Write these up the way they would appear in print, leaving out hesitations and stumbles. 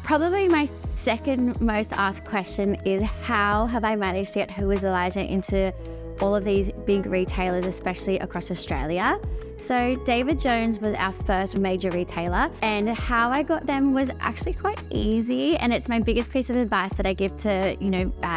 Probably my second most asked question is, how have I managed to get Who is Elijah into all of these big retailers, especially across Australia? So David Jones was our first major retailer, and how I got them was actually quite easy. And it's my biggest piece of advice that I give to,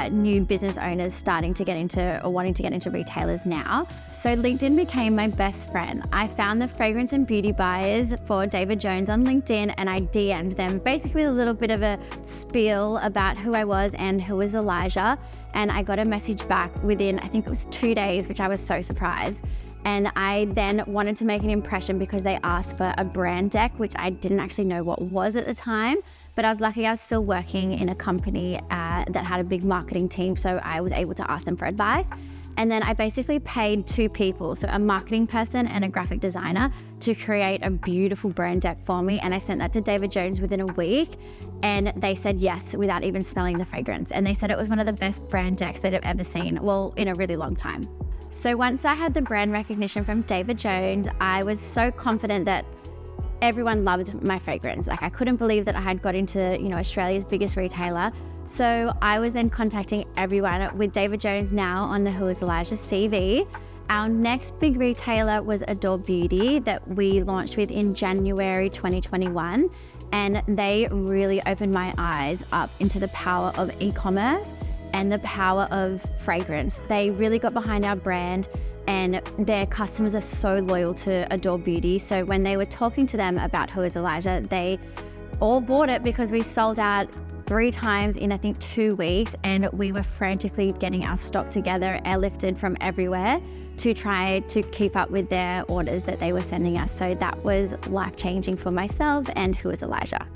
new business owners starting to get into or wanting to get into retailers now. So LinkedIn became my best friend. I found the fragrance and beauty buyers for David Jones on LinkedIn, and I DM'd them basically a little bit of a spiel about who I was and who was Elijah. And I got a message back within, I think it was 2 days, which I was so surprised. And I then wanted to make an impression because they asked for a brand deck, which I didn't actually know what was at the time. But I was lucky I was still working in a company that had a big marketing team, so I was able to ask them for advice. And then I basically paid 2 people, so a marketing person and a graphic designer, to create a beautiful brand deck for me. And I sent that to David Jones within a week, and they said yes without even smelling the fragrance. And they said it was one of the best brand decks they'd have ever seen, well, in a really long time. So once I had the brand recognition from David Jones, I was so confident that everyone loved my fragrance. Like, I couldn't believe that I had got into, Australia's biggest retailer. So I was then contacting everyone with David Jones now on the Who is Elijah CV. Our next big retailer was Adore Beauty that we launched with in January 2021. And they really opened my eyes up into the power of e-commerce and the power of fragrance. They really got behind our brand, and their customers are so loyal to Adore Beauty. So when they were talking to them about Who is Elijah, they all bought it because we sold out 3 times in, I think, 2 weeks, and we were frantically getting our stock together, airlifted from everywhere to try to keep up with their orders that they were sending us. So that was life-changing for myself and Who is Elijah.